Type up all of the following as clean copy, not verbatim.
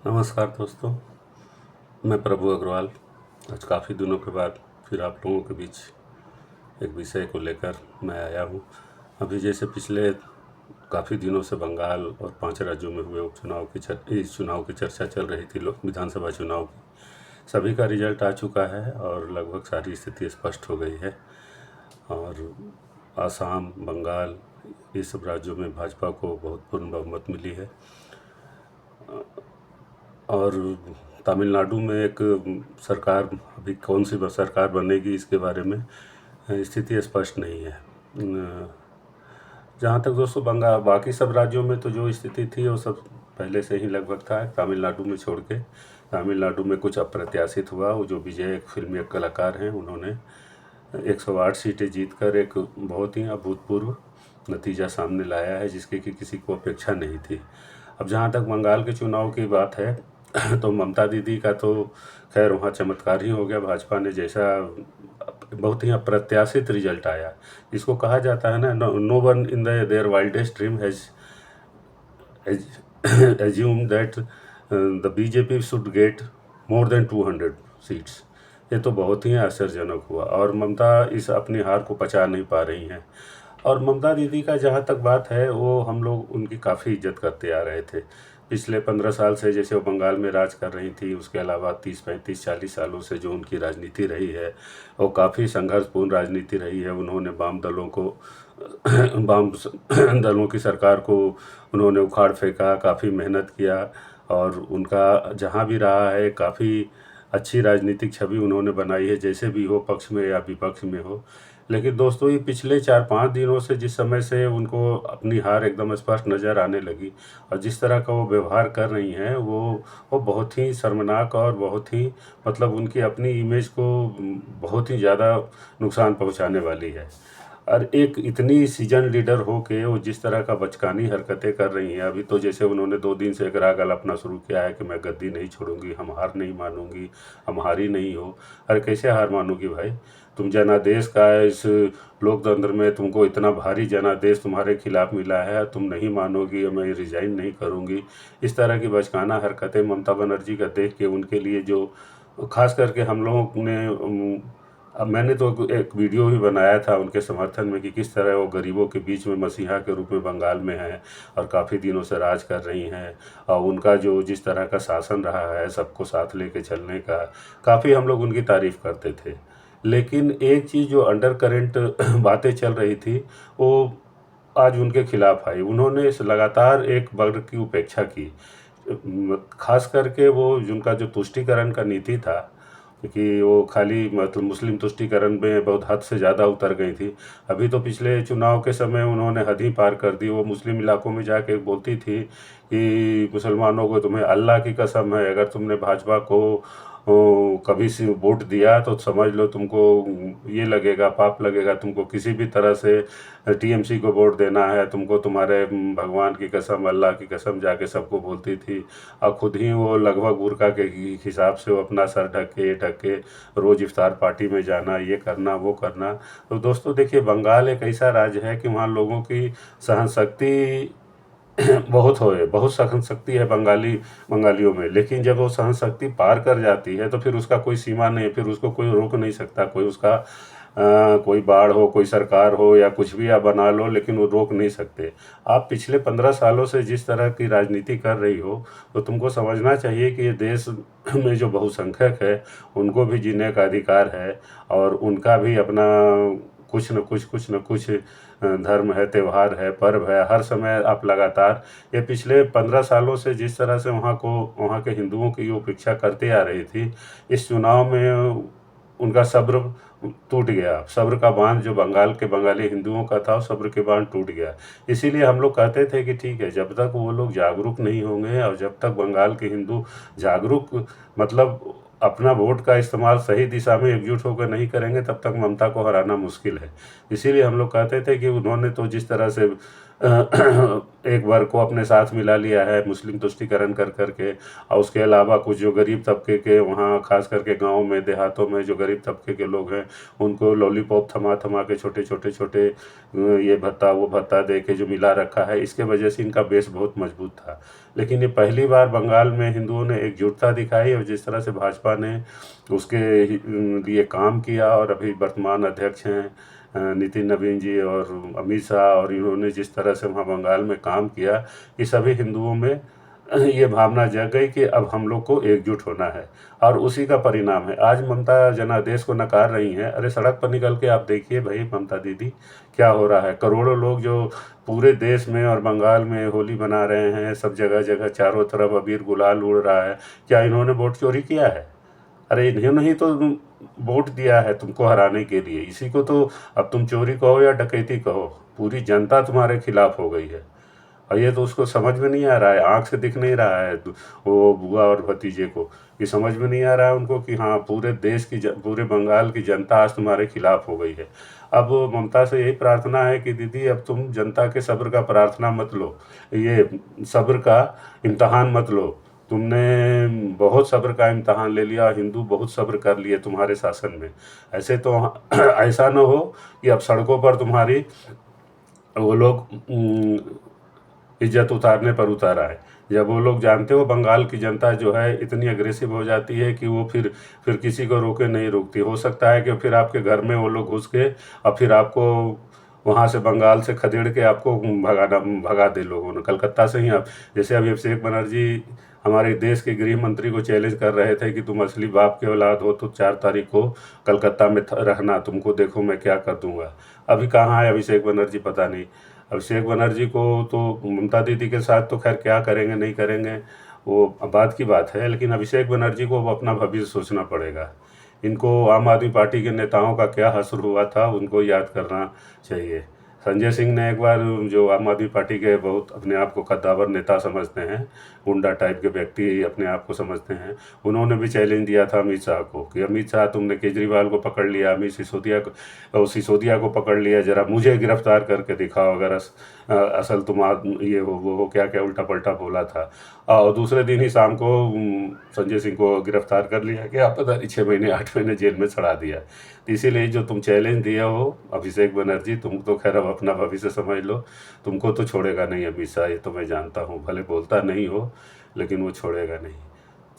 नमस्कार दोस्तों, मैं प्रभु अग्रवाल। आज काफ़ी दिनों के बाद फिर आप लोगों के बीच एक विषय को लेकर मैं आया हूँ। अभी जैसे पिछले काफ़ी दिनों से बंगाल और 5 राज्यों में हुए उपचुनाव इस चुनाव की चर्चा चल रही थी, लोक विधानसभा चुनाव की। सभी का रिजल्ट आ चुका है और लगभग सारी स्थिति स्पष्ट हो गई है। और आसाम, बंगाल, ये सब राज्यों में भाजपा को बहुत पूर्ण बहुमत मिली है। और तमिलनाडु में एक सरकार, अभी कौन सी सरकार बनेगी इसके बारे में स्थिति स्पष्ट नहीं है। जहाँ तक दोस्तों बाकी सब राज्यों में तो जो स्थिति थी वो सब पहले से ही लगभग था। तमिलनाडु में छोड़ के, तमिलनाडु में कुछ अप्रत्याशित हुआ। वो जो विजय, एक फिल्मी कलाकार हैं, उन्होंने 108 सीटें जीतकर एक बहुत ही अभूतपूर्व नतीजा सामने लाया है, जिसकी कि किसी को अपेक्षा नहीं थी। अब जहाँ तक बंगाल के चुनाव की बात है तो ममता दीदी का तो खैर वहाँ चमत्कार ही हो गया। भाजपा ने जैसा बहुत ही अप्रत्याशित रिजल्ट आया, जिसको कहा जाता है ना, no one in their wildest dream has assume that the BJP should get more than 200 seats. ये तो बहुत ही आश्चर्यजनक हुआ और ममता इस अपनी हार को पचा नहीं पा रही हैं। और ममता दीदी का जहाँ तक बात है, वो हम लोग उनकी काफ़ी इज्जत करते आ रहे थे पिछले 15 साल से। जैसे वो बंगाल में राज कर रही थी, उसके अलावा 30, 35, 40 सालों से जो उनकी राजनीति रही है वो काफ़ी संघर्षपूर्ण राजनीति रही है। उन्होंने वाम दलों की सरकार को उन्होंने उखाड़ फेंका, काफ़ी मेहनत किया और उनका जहाँ भी रहा है काफ़ी अच्छी राजनीतिक छवि उन्होंने बनाई है, जैसे भी हो, पक्ष में या विपक्ष में हो। लेकिन दोस्तों, ये पिछले 4-5 दिनों से जिस समय से उनको अपनी हार एकदम स्पष्ट नज़र आने लगी और जिस तरह का वो व्यवहार कर रही हैं, वो बहुत ही शर्मनाक और बहुत ही मतलब उनकी अपनी इमेज को बहुत ही ज़्यादा नुकसान पहुंचाने वाली है। और एक इतनी सीजन लीडर हो के वो जिस तरह का बचकानी हरकतें कर रही हैं, अभी तो जैसे उन्होंने 2 दिन से एक राग अलापना शुरू किया है कि मैं गद्दी नहीं छोड़ूंगी, हम हार नहीं मानूंगी, हम हारी नहीं हो। अरे कैसे हार मानोगी भाई? तुम जनादेश का इस लोकतंत्र में तुमको इतना भारी जनादेश तुम्हारे खिलाफ मिला है, तुम नहीं मानोगी, मैं रिजाइन नहीं करूंगी। इस तरह की बचकाना हरकतें ममता बनर्जी का देख के उनके लिए जो खास करके हम लोगों ने अब मैंने तो एक वीडियो भी बनाया था उनके समर्थन में कि किस तरह वो गरीबों के बीच में मसीहा के रूप में बंगाल में हैं और काफ़ी दिनों से राज कर रही हैं। और उनका जो जिस तरह का शासन रहा है, सबको साथ लेके चलने का, काफ़ी हम लोग उनकी तारीफ़ करते थे। लेकिन एक चीज़ जो अंडर करेंट बातें चल रही थी, वो आज उनके खिलाफ आई। उन्होंने लगातार एक वर्ग की उपेक्षा की, खास करके वो उनका जो तुष्टीकरण का नीति था कि वो खाली मतलब मुस्लिम तुष्टीकरण में बहुत हद से ज़्यादा उतर गई थी। अभी तो पिछले चुनाव के समय उन्होंने हद ही पार कर दी। वो मुस्लिम इलाकों में जाके बोलती थी कि मुसलमानों को, तुम्हें अल्लाह की कसम है, अगर तुमने भाजपा को कभी से वोट दिया तो समझ लो तुमको ये लगेगा, पाप लगेगा। तुमको किसी भी तरह से टीएमसी को वोट देना है, तुमको तुम्हारे भगवान की कसम, अल्लाह की कसम, जाके सबको बोलती थी। और खुद ही वो लगभग बुर्का के हिसाब से वो अपना सर ढक के रोज़ इफ्तार पार्टी में जाना, ये करना वो करना। तो दोस्तों देखिए, बंगाल एक ऐसा राज्य है कि वहाँ लोगों की सहन शक्ति बहुत सहन शक्ति है बंगालियों में। लेकिन जब वो सहन शक्ति पार कर जाती है तो फिर उसका कोई सीमा नहीं है, फिर उसको कोई रोक नहीं सकता। कोई उसका कोई बाढ़ हो, कोई सरकार हो या कुछ भी आप बना लो, लेकिन वो रोक नहीं सकते। आप पिछले 15 सालों से जिस तरह की राजनीति कर रही हो, तो तुमको समझना चाहिए कि ये देश में जो बहुसंख्यक है उनको भी जीने का अधिकार है और उनका भी अपना कुछ न कुछ धर्म है, त्यौहार है, पर्व है। हर समय आप लगातार ये पिछले 15 सालों से जिस तरह से वहाँ के हिंदुओं की उपेक्षा करते आ रही थी, इस चुनाव में उनका सब्र टूट गया। सब्र का बांध जो बंगाल के बंगाली हिंदुओं का था, सब्र के बांध टूट गया। इसीलिए हम लोग कहते थे कि ठीक है, जब तक वो लोग जागरूक नहीं होंगे और जब तक बंगाल के हिंदू जागरूक मतलब अपना वोट का इस्तेमाल सही दिशा में एकजुट होकर नहीं करेंगे, तब तक ममता को हराना मुश्किल है। इसीलिए हम लोग कहते थे कि उन्होंने तो जिस तरह से एक वर्ग को अपने साथ मिला लिया है मुस्लिम तुष्टीकरण कर करके। और उसके अलावा कुछ जो गरीब तबके के वहाँ खास करके गाँव में देहातों में जो गरीब तबके के लोग हैं उनको लॉलीपॉप थमा थमा के छोटे छोटे छोटे ये भत्ता वो भत्ता दे के जो मिला रखा है, इसके वजह से इनका बेस बहुत मजबूत था। लेकिन ये पहली बार बंगाल में हिंदुओं ने एकजुटता दिखाई और जिस तरह से भाजपा ने उसके लिए काम किया, और अभी वर्तमान अध्यक्ष हैं नितिन नवीन जी और अमित शाह, और इन्होंने जिस तरह से वहाँ बंगाल में काम किया कि सभी हिंदुओं में ये भावना जग गई कि अब हम लोग को एकजुट होना है। और उसी का परिणाम है आज ममता जनादेश को नकार रही हैं। अरे सड़क पर निकल के आप देखिए भाई ममता दीदी क्या हो रहा है। करोड़ों लोग जो पूरे देश में और बंगाल में होली मना रहे हैं, सब जगह जगह चारों तरफ अबीर गुलाल उड़ रहा है। क्या इन्होंने वोट चोरी किया है? अरे इन्होंने ही तो वोट दिया है तुमको हराने के लिए। इसी को तो अब तुम चोरी कहो या डकैती कहो, पूरी जनता तुम्हारे खिलाफ हो गई है। और ये तो उसको समझ में नहीं आ रहा है, आँख से दिख नहीं रहा है वो बुआ और भतीजे को। ये समझ में नहीं आ रहा है उनको कि हाँ पूरे देश की पूरे बंगाल की जनता आज तुम्हारे खिलाफ हो गई है। अब ममता से यही प्रार्थना है कि दीदी अब तुम जनता के सब्र का प्रार्थना मत लो, ये सब्र का इम्तहान मत लो। तुमने बहुत सब्र का इम्तहान ले लिया, हिंदू बहुत सब्र कर लिए तुम्हारे शासन में। ऐसे तो ऐसा ना हो कि अब सड़कों पर तुम्हारी वो लोग इज्जत उतारने पर उतर आए। जब वो लोग जानते हो बंगाल की जनता जो है इतनी अग्रेसिव हो जाती है कि वो फिर किसी को रोके नहीं रुकती। हो सकता है कि फिर आपके घर में वो लोग घुस के और फिर आपको वहाँ से बंगाल से खदेड़ के आपको भगा दे लोगों ने। कलकत्ता से ही आप जैसे अभी अभिषेक बनर्जी हमारे देश के गृह मंत्री को चैलेंज कर रहे थे कि तुम असली बाप के औलाद हो तो 4 तारीख को कलकत्ता में रहना, तुमको देखो मैं क्या कर दूंगा। अभी कहाँ है अभिषेक बनर्जी पता नहीं। अभिषेक बनर्जी को तो ममता दीदी के साथ तो खैर क्या करेंगे नहीं करेंगे वो बात की बात है, लेकिन अभिषेक बनर्जी को अपना भविष्य सोचना पड़ेगा। इनको आम आदमी पार्टी के नेताओं का क्या हश्र हुआ था उनको याद करना चाहिए। संजय सिंह ने एक बार, जो आम आदमी पार्टी के बहुत अपने आप को कद्दावर नेता समझते हैं, गुंडा टाइप के व्यक्ति अपने आप को समझते हैं, उन्होंने भी चैलेंज दिया था अमित शाह को कि अमित शाह तुमने केजरीवाल को पकड़ लिया, अमित सिसोदिया को पकड़ लिया, ज़रा मुझे गिरफ्तार करके दिखाओ अगर असल तुम ये हो वो क्या क्या उल्टा पल्टा बोला था। और दूसरे दिन ही शाम को संजय सिंह को गिरफ्तार कर लिया कि आप पता नहीं 6 महीने 8 महीने जेल में चढ़ा दिया। तो इसीलिए जो तुम चैलेंज दिया हो अभिषेक बनर्जी, तुम तो खैर अब अपना भविष्य समझ लो, तुमको तो छोड़ेगा नहीं अमित शाह, ये तो मैं जानता हूँ। भले बोलता नहीं हो लेकिन वो छोड़ेगा नहीं।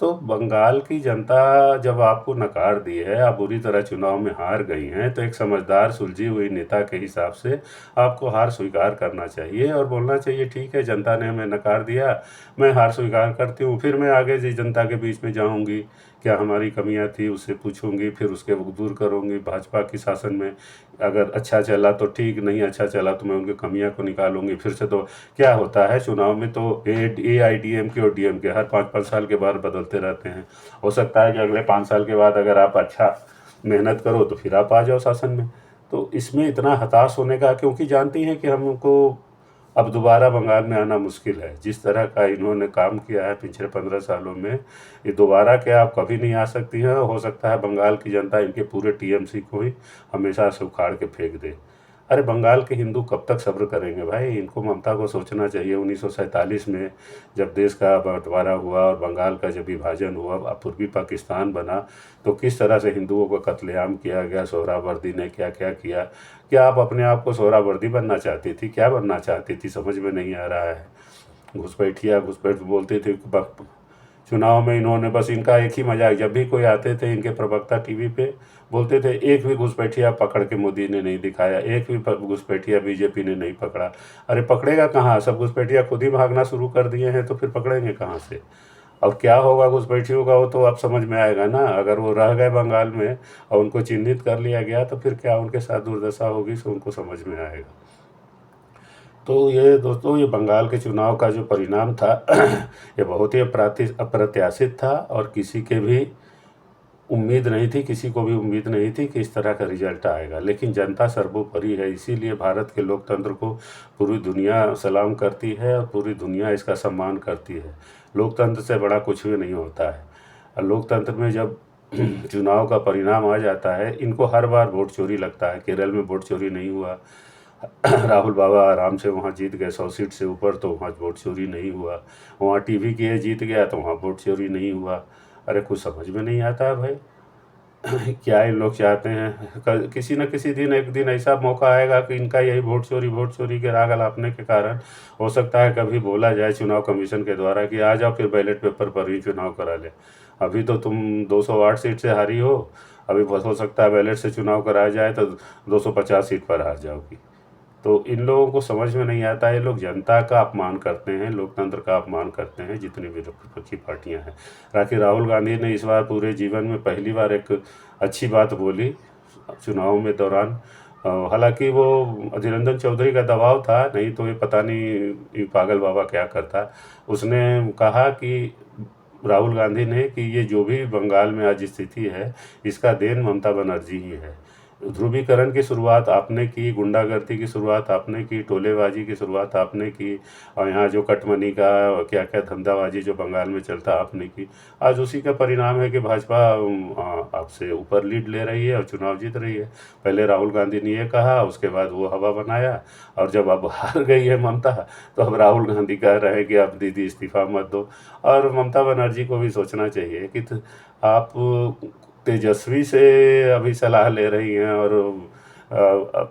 तो बंगाल की जनता जब आपको नकार दी है, आप बुरी तरह चुनाव में हार गई हैं, तो एक समझदार सुलझी हुई नेता के हिसाब से आपको हार स्वीकार करना चाहिए और बोलना चाहिए ठीक है जनता ने हमें नकार दिया, मैं हार स्वीकार करती हूँ, फिर मैं आगे जी जनता के बीच में जाऊँगी, क्या हमारी कमियां थी उससे पूछूंगी, फिर उसके दूर करूंगी। भाजपा की शासन में अगर अच्छा चला तो ठीक, नहीं अच्छा चला तो मैं उनकी कमियां को निकालूंगी फिर से। तो क्या होता है चुनाव में तो AIDMK और DMK हर 5-5 साल के बाद बदलते रहते हैं। हो सकता है कि अगले 5 साल के बाद अगर आप अच्छा मेहनत करो तो फिर आप आ जाओ शासन में। तो इसमें इतना हताश होने का, क्योंकि जानती हैं कि हमको अब दोबारा बंगाल में आना मुश्किल है। जिस तरह का इन्होंने काम किया है पिछले 15 सालों में, ये दोबारा क्या आप कभी नहीं आ सकती हैं। हो सकता है बंगाल की जनता इनके पूरे TMC को ही हमेशा से उखाड़ के फेंक दे। अरे बंगाल के हिंदू कब तक सब्र करेंगे भाई, इनको ममता को सोचना चाहिए। 1947 में जब देश का बंटवारा हुआ और बंगाल का जब विभाजन हुआ, पूर्वी पाकिस्तान बना, तो किस तरह से हिंदुओं का कत्लेआम किया गया। सोहरावर्दी ने क्या क्या किया। क्या आप अपने आप को सोहरावर्दी बनना चाहती थी, क्या बनना चाहती थी, समझ में नहीं आ रहा है। घुसपैठ बोलते थे। चुनाव में इन्होंने बस इनका एक ही मजाक, जब भी कोई आते थे इनके प्रवक्ता टीवी पे बोलते थे एक भी घुसपैठिया पकड़ के मोदी ने नहीं दिखाया, एक भी घुसपैठिया बीजेपी ने नहीं पकड़ा। अरे पकड़ेगा कहाँ, सब घुसपैठिया खुद ही भागना शुरू कर दिए हैं तो फिर पकड़ेंगे कहाँ से। और क्या होगा घुसपैठियों का वो तो अब समझ में आएगा ना। अगर वो रह गए बंगाल में और उनको चिन्हित कर लिया गया तो फिर क्या उनके साथ दुर्दशा होगी, सो उनको समझ में आएगा। तो ये दोस्तों, ये बंगाल के चुनाव का जो परिणाम था ये बहुत ही अप्रत्याशित था और किसी के भी उम्मीद नहीं थी, किसी को भी उम्मीद नहीं थी कि इस तरह का रिजल्ट आएगा। लेकिन जनता सर्वोपरि है, इसीलिए भारत के लोकतंत्र को पूरी दुनिया सलाम करती है और पूरी दुनिया इसका सम्मान करती है। लोकतंत्र से बड़ा कुछ भी नहीं होता है। और लोकतंत्र में जब चुनाव का परिणाम आ जाता है, इनको हर बार वोट चोरी लगता है। केरल में वोट चोरी नहीं हुआ, राहुल बाबा आराम से वहाँ जीत गए 100 सीट से ऊपर, तो वहाँ वोट चोरी नहीं हुआ। वहाँ टीवी के जीत गया तो वहाँ वोट चोरी नहीं हुआ। अरे कुछ समझ में नहीं आता है भाई। क्या इन लोग चाहते हैं? किसी न किसी दिन एक दिन ऐसा मौका आएगा कि इनका यही वोट चोरी के राग अलापने के कारण हो सकता है कभी बोला जाए चुनाव कमीशन के द्वारा कि आ जाओ फिर बैलेट पेपर पर ही चुनाव करा ले। अभी तो तुम 208 सीट से हारी हो, अभी हो सकता है बैलेट से चुनाव कराया जाए तो 250 सीट पर हार जाओगी। तो इन लोगों को समझ में नहीं आता, ये लोग जनता का अपमान करते हैं, लोकतंत्र का अपमान करते हैं, जितनी भी विपक्षी पार्टियां हैं। बाकी राहुल गांधी ने इस बार पूरे जीवन में पहली बार एक अच्छी बात बोली चुनाव में दौरान। हालांकि वो अधीर रंजन चौधरी का दबाव था, नहीं तो ये पता नहीं ये पागल बाबा क्या करता। उसने कहा कि राहुल गांधी ने कि ये जो भी बंगाल में आज स्थिति है इसका देन ममता बनर्जी ही है। ध्रुवीकरण की शुरुआत आपने की, गुंडागर्दी की शुरुआत आपने की, टोलेबाजी की शुरुआत आपने की, और यहाँ जो कटमनी का क्या क्या धंधाबाजी जो बंगाल में चलता आपने की। आज उसी का परिणाम है कि भाजपा आपसे ऊपर लीड ले रही है और चुनाव जीत रही है। पहले राहुल गांधी ने ये कहा, उसके बाद वो हवा बनाया, और जब अब हार गई है ममता तो अब राहुल गांधी कह रहे हैं कि अब दीदी इस्तीफा मत दो। और ममता बनर्जी को भी सोचना चाहिए कि आप तेजस्वी से अभी सलाह ले रही हैं, और अ,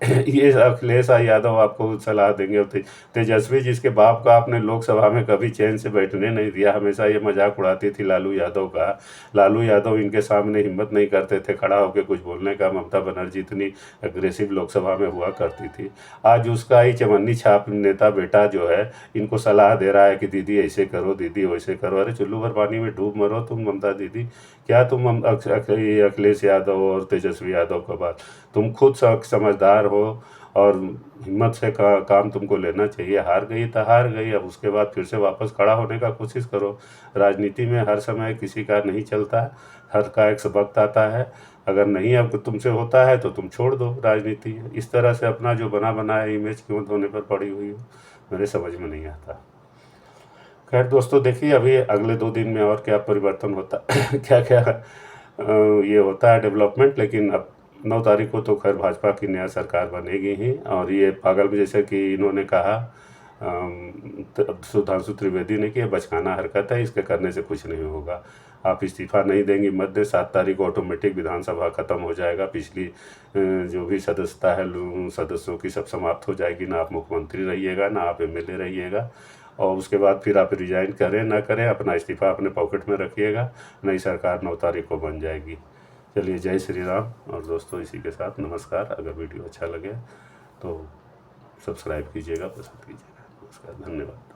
ये अखिलेश यादव आपको सलाह देंगे। और तेजस्वी जिसके बाप का आपने लोकसभा में कभी चैन से बैठने नहीं दिया, हमेशा ये मजाक उड़ाती थी लालू यादव का। लालू यादव इनके सामने हिम्मत नहीं करते थे खड़ा होकर कुछ बोलने का। ममता बनर्जी इतनी अग्रेसिव लोकसभा में हुआ करती थी। आज उसका ही चवन्नी छाप नेता बेटा जो है इनको सलाह दे रहा है कि दीदी ऐसे करो, दीदी वैसे करो। अरे चुल्लू भर पानी में डूब मरो तुम ममता दीदी। क्या तुम अखिलेश यादव और तेजस्वी यादव का बात, तुम खुद समझदार हो और हिम्मत से काम तुमको लेना चाहिए। हार गई तो हार गई, अब उसके बाद फिर से वापस खड़ा होने का कोशिश करो। राजनीति में हर समय किसी का नहीं चलता, हर का एक वक्त आता है। अगर नहीं अब तुमसे होता है तो तुम छोड़ दो राजनीति। इस तरह से अपना जो बना बनाया इमेज क्यों धोने पर पड़ी हुई हो, मेरे समझ में नहीं आता। खैर दोस्तों, देखिए अभी अगले 2 दिन में और क्या परिवर्तन होता क्या क्या ये होता है डेवलपमेंट। लेकिन अब 9 तारीख को तो खैर भाजपा की नया सरकार बनेगी ही। और ये पागल में जैसे कि इन्होंने कहा सुधांशु त्रिवेदी ने कि ये बचकाना हरकत है, इसके करने से कुछ नहीं होगा। आप इस्तीफा नहीं देंगी मत दे, 7 तारीख को ऑटोमेटिक विधानसभा खत्म हो जाएगा। पिछली जो भी सदस्यता है सदस्यों की सब समाप्त हो जाएगी। ना आप मुख्यमंत्री रहिएगा, ना आप एमएलए रहिएगा। और उसके बाद फिर आप रिजाइन करें ना करें, अपना इस्तीफा अपने पॉकेट में रखिएगा। नई सरकार 9 तारीख को बन जाएगी। चलिए, जय श्री राम। और दोस्तों, इसी के साथ नमस्कार। अगर वीडियो अच्छा लगे तो सब्सक्राइब कीजिएगा, पसंद कीजिएगा। नमस्कार, धन्यवाद।